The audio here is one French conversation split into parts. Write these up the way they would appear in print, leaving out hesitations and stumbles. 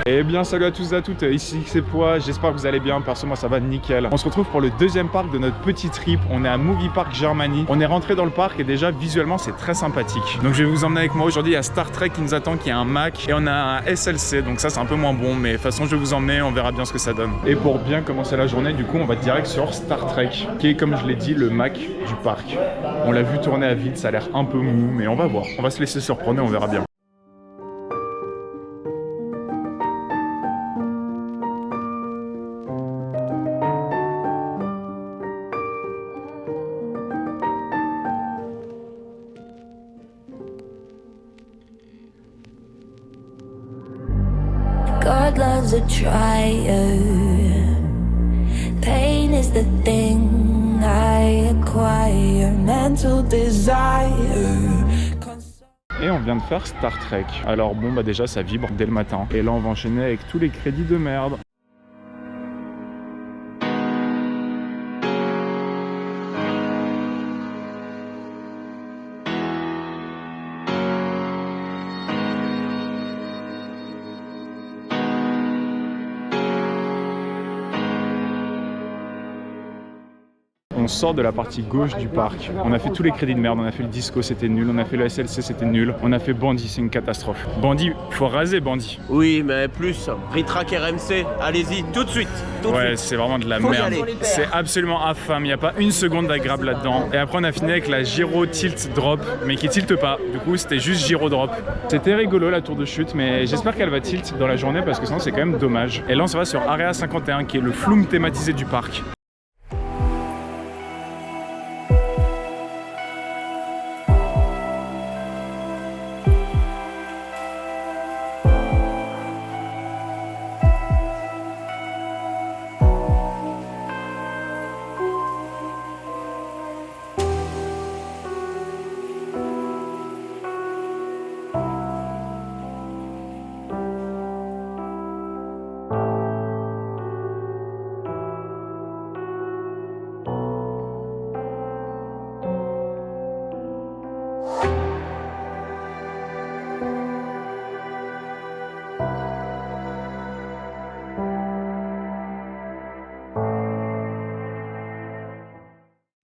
Eh bien salut à tous et à toutes, ici c'est Pois, j'espère que vous allez bien, perso moi ça va nickel. On se retrouve pour le deuxième parc de notre petit trip, on est à Movie Park Germany. On est rentré dans le parc et déjà visuellement c'est très sympathique. Donc je vais vous emmener avec moi aujourd'hui, il y a Star Trek qui nous attend, qui est un Mac et on a un SLC, donc ça c'est un peu moins bon, mais de toute façon je vais vous emmener, on verra bien ce que ça donne. Et pour bien commencer la journée, du coup on va direct sur Star Trek, qui est comme je l'ai dit le Mac du parc. On l'a vu tourner à vide, ça a l'air un peu mou, mais on va voir, on va se laisser surprendre et on verra bien. God loves a trier. Pain is the thing I acquire. Mental desire. Et on vient de faire Star Trek. Alors bon bah déjà ça vibre dès le matin. Et là on va enchaîner avec tous les crédits de merde. On sort de la partie gauche du parc. On a fait tous les crédits de merde. On a fait le disco, c'était nul. On a fait le SLC, c'était nul. On a fait Bandit, c'est une catastrophe. Bandit, faut raser Bandit. Oui, mais plus. Ritrac RMC, allez-y, tout de suite. Ouais, c'est vraiment de la merde. C'est absolument infâme. Il n'y a pas une seconde d'agréable là-dedans. Et après, on a fini avec la Gyro Tilt Drop, mais qui tilte pas. Du coup, c'était juste Gyro Drop. C'était rigolo la tour de chute, mais j'espère qu'elle va tilt dans la journée parce que sinon, c'est quand même dommage. Et là, on se va sur Area 51, qui est le flume thématisé du parc.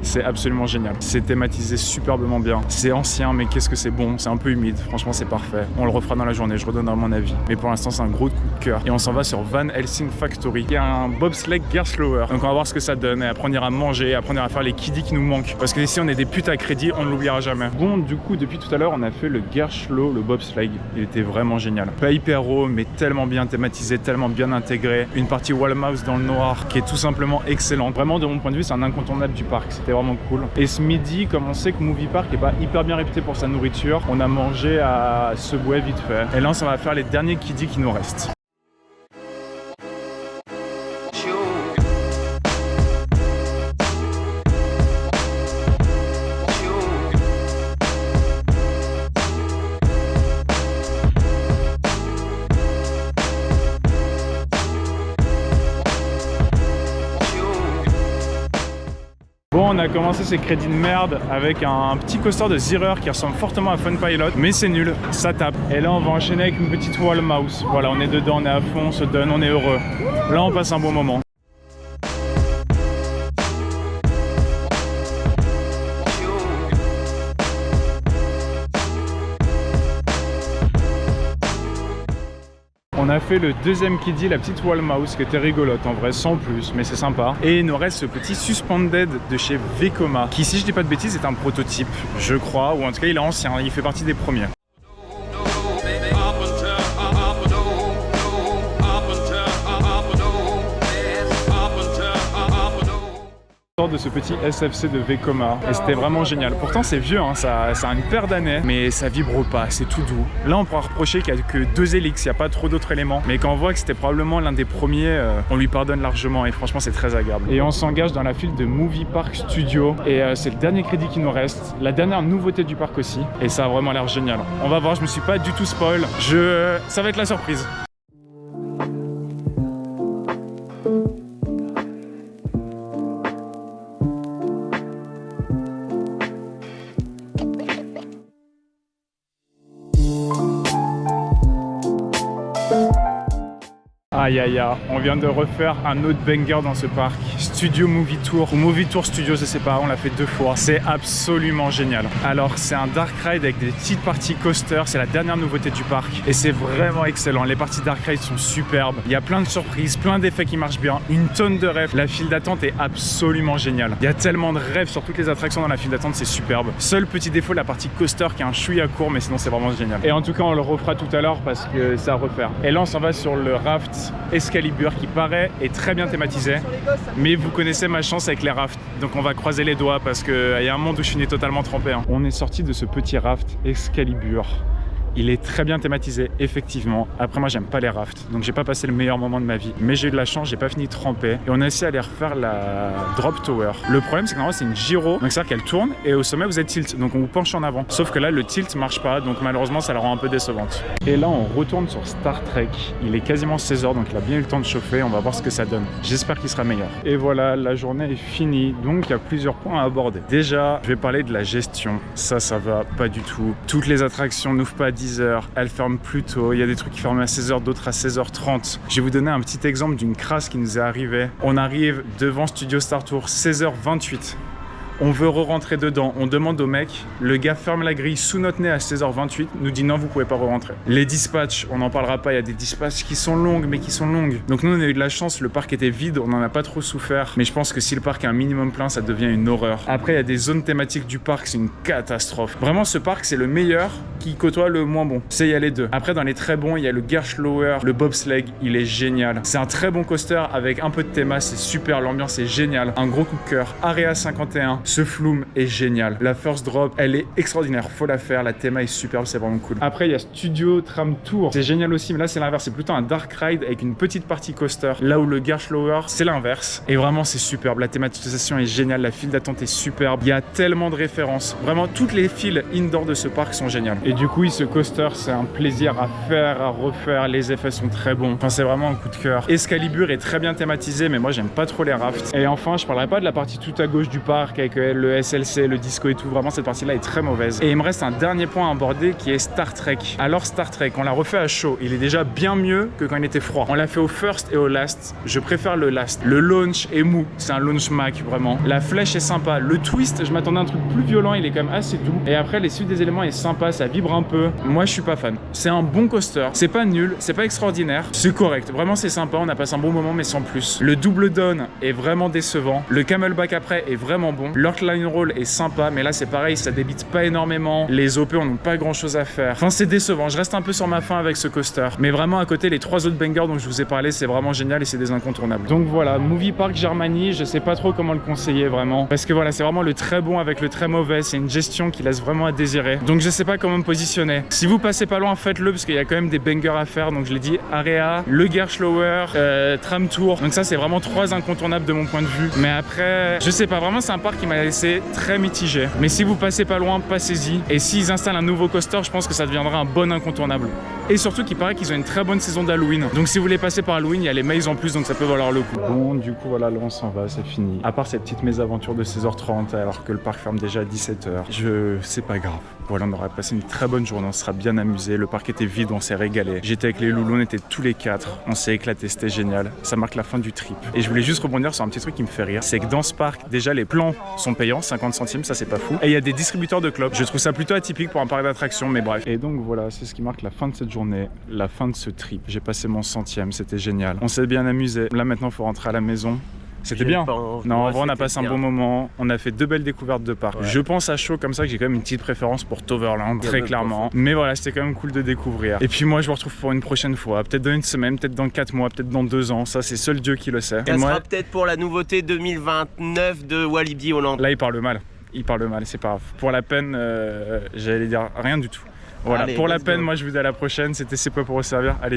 C'est absolument génial. C'est thématisé superbement bien. C'est ancien, mais qu'est-ce que c'est bon. C'est un peu humide. Franchement, c'est parfait. On le refera dans la journée. Je redonnerai mon avis. Mais pour l'instant, c'est un gros coup de cœur. Et on s'en va sur Van Helsing Factory. Il y a un bobsleigh Gerstlauer. Donc on va voir ce que ça donne. Et après, on ira manger. Après, on ira faire les kiddies qui nous manquent. Parce que ici, on est des putes à crédit. On ne l'oubliera jamais. Bon, du coup, depuis tout à l'heure, on a fait le Gerstlauer, le bobsleigh. Il était vraiment génial. Pas hyper haut, mais tellement bien thématisé, tellement bien intégré. Une partie Wallmouse dans le noir qui est tout simplement excellente. Vraiment, de mon point de vue, c'est un incontournable du parc. C'était vraiment cool. Et ce midi, comme on sait que Movie Park n'est pas hyper bien réputé pour sa nourriture, on a mangé à Subway vite fait. Et là, on va faire les derniers kiddies qui nous restent. Bon, on a commencé ces crédits de merde avec un petit coaster de Zierer qui ressemble fortement à Fun Pilot, mais c'est nul, ça tape. Et là, on va enchaîner avec une petite wall mouse. Voilà, on est dedans, on est à fond, on se donne, on est heureux. Là, on passe un bon moment. On a fait le deuxième kiddie, la petite wall mouse, qui était rigolote en vrai, sans plus, mais c'est sympa. Et il nous reste ce petit Suspended de chez Vekoma, qui, si je dis pas de bêtises, est un prototype, je crois, ou en tout cas il est ancien, il fait partie des premiers. De ce petit SFC de Vekoma et c'était vraiment génial. Pourtant c'est vieux, hein, ça a une paire d'années, mais ça vibre pas, c'est tout doux. Là on pourra reprocher qu'il n'y a que 2 hélices, il n'y a pas trop d'autres éléments, mais quand on voit que c'était probablement l'un des premiers, on lui pardonne largement et franchement c'est très agréable. Et on s'engage dans la file de Movie Park Studio et c'est le dernier crédit qui nous reste, la dernière nouveauté du parc aussi, et ça a vraiment l'air génial. On va voir, je me suis pas du tout spoil, ça va être la surprise. Aïe aïe aïe, on vient de refaire un autre banger dans ce parc. Studio Movie Tour, ou Movie Tour Studio, je sais pas, on l'a fait 2 fois. C'est absolument génial. Alors c'est un dark ride avec des petites parties coaster, c'est la dernière nouveauté du parc. Et c'est vraiment excellent, les parties dark ride sont superbes. Il y a plein de surprises, plein d'effets qui marchent bien, une tonne de rêves. La file d'attente est absolument géniale. Il y a tellement de rêves sur toutes les attractions dans la file d'attente, c'est superbe. Seul petit défaut, la partie coaster qui est un chouïa court, mais sinon c'est vraiment génial. Et en tout cas on le refera tout à l'heure parce que c'est à refaire. Et là on s'en va sur le raft Excalibur qui paraît est très bien thématisé, mais vous connaissez ma chance avec les rafts, donc on va croiser les doigts parce qu'il y a un monde où je suis né totalement trempé. On est sorti de ce petit raft Excalibur. Il est très bien thématisé, effectivement. Après, moi, j'aime pas les rafts, donc j'ai pas passé le meilleur moment de ma vie. Mais j'ai eu de la chance, j'ai pas fini trempé. Et on a essayé d'aller refaire la Drop Tower. Le problème, c'est que normalement, c'est une gyro, donc c'est-à-dire qu'elle tourne et au sommet, vous êtes tilt, donc on vous penche en avant. Sauf que là, le tilt marche pas, donc malheureusement, ça la rend un peu décevante. Et là, on retourne sur Star Trek. Il est quasiment 16 h, donc il a bien eu le temps de chauffer. On va voir ce que ça donne. J'espère qu'il sera meilleur. Et voilà, la journée est finie, donc il y a plusieurs points à aborder. Déjà, je vais parler de la gestion. Ça va pas du tout. Toutes les attractions n'ouvrent pas à 10 h. Elles ferment plus tôt, il y a des trucs qui ferment à 16 h, d'autres à 16 h 30. Je vais vous donner un petit exemple d'une crasse qui nous est arrivée. On arrive devant Studio Star Tour, 16 h 28. On veut re-rentrer dedans, on demande au mec, le gars ferme la grille sous notre nez à 16 h 28, nous dit non, vous pouvez pas re-rentrer. Les dispatchs, on n'en parlera pas, il y a des dispatchs qui sont longues, mais qui sont longues. Donc nous on a eu de la chance, le parc était vide, on n'en a pas trop souffert, mais je pense que si le parc est un minimum plein, ça devient une horreur. Après il y a des zones thématiques du parc, c'est une catastrophe. Vraiment ce parc c'est le meilleur qui côtoie le moins bon. C'est y a les deux. Après dans les très bons, il y a le Gershlower, le bobsleigh, il est génial. C'est un très bon coaster avec un peu de théma, c'est super, l'ambiance est géniale. Un gros coup de cœur. Area 51, ce flume est génial. La first drop, elle est extraordinaire, faut la faire, la théma est superbe, c'est vraiment cool. Après il y a Studio Tram Tour, c'est génial aussi, mais là c'est l'inverse, c'est plutôt un dark ride avec une petite partie coaster. Là où le Gershlower, c'est l'inverse. Et vraiment c'est superbe, la thématisation est géniale, la file d'attente est superbe. Il y a tellement de références. Vraiment toutes les files indoor de ce parc sont géniales. Et du coup, ce coaster, c'est un plaisir à faire, à refaire. Les effets sont très bons. Enfin, c'est vraiment un coup de cœur. Excalibur est très bien thématisé, mais moi, j'aime pas trop les rafts. Et enfin, je parlerai pas de la partie tout à gauche du parc avec le SLC, le disco et tout. Vraiment, cette partie-là est très mauvaise. Et il me reste un dernier point à aborder qui est Star Trek. Alors, Star Trek, on l'a refait à chaud. Il est déjà bien mieux que quand il était froid. On l'a fait au first et au last. Je préfère le last. Le launch est mou. C'est un launch Mac, vraiment. La flèche est sympa. Le twist, je m'attendais à un truc plus violent. Il est quand même assez doux. Et après, les suites des éléments est sympa. Ça vibre un peu. Moi je suis pas fan. C'est un bon coaster, c'est pas nul, c'est pas extraordinaire, c'est correct, vraiment c'est sympa, on a passé un bon moment mais sans plus. Le double down est vraiment décevant, le camelback après est vraiment bon, l'Earthline Roll est sympa mais là c'est pareil, ça débite pas énormément, les OP on n'a pas grand chose à faire. Enfin c'est décevant, je reste un peu sur ma faim avec ce coaster. Mais vraiment à côté les 3 autres bangers dont je vous ai parlé c'est vraiment génial et c'est des incontournables. Donc voilà, Movie Park Germany, je sais pas trop comment le conseiller vraiment. Parce que voilà, c'est vraiment le très bon avec le très mauvais, c'est une gestion qui laisse vraiment à désirer. Donc je sais pas comment me positionner. Si vous passez pas loin, faites-le parce qu'il y a quand même des bangers à faire. Donc je l'ai dit, Area, le Gershlower, Tram Tour. Donc ça c'est vraiment 3 incontournables de mon point de vue. Mais après, je sais pas, vraiment c'est un parc qui m'a laissé très mitigé. Mais si vous passez pas loin, passez-y. Et s'ils installent un nouveau coaster, je pense que ça deviendra un bon incontournable. Et surtout qu'il paraît qu'ils ont une très bonne saison d'Halloween. Donc si vous voulez passer par Halloween, il y a les mails en plus, donc ça peut valoir le coup. Bon, du coup voilà, là on s'en va, c'est fini. À part cette petite mésaventure de 16 h 30 alors que le parc ferme déjà à 17 h. C'est pas grave. Voilà, on aura passé une très bonne journée, on sera bien amusé. Le parc était vide, on s'est régalé. J'étais avec les loulous, on était tous les 4. On s'est éclaté, c'était génial. Ça marque la fin du trip. Et je voulais juste rebondir sur un petit truc qui me fait rire. C'est que dans ce parc, déjà les plans sont payants, 50 centimes, ça c'est pas fou. Et il y a des distributeurs de clopes. Je trouve ça plutôt atypique pour un parc d'attractions, mais bref. Et donc voilà, c'est ce qui marque la fin de cette journée, la fin de ce trip. J'ai passé mon 100e, c'était génial. On s'est bien amusé. Là maintenant, il faut rentrer à la maison. C'était bien. Non, en vrai, on a passé un bon moment. On a fait 2 belles découvertes de parc. Ouais. Je pense à chaud comme ça que j'ai quand même une petite préférence pour Toverland, très clairement. Mais voilà, c'était quand même cool de découvrir. Et puis moi, je vous retrouve pour une prochaine fois. Peut-être dans une semaine, peut-être dans 4 mois, peut-être dans 2 ans. Ça, c'est seul Dieu qui le sait. Ça sera peut-être pour la nouveauté 2029 de Walibi Holland. Là, il parle mal. Il parle mal, c'est pas grave. Pour la peine, j'allais dire rien du tout. Voilà, allez, pour la peine, moi je vous dis à la prochaine. C'était C'est pas pour vous servir. Allez.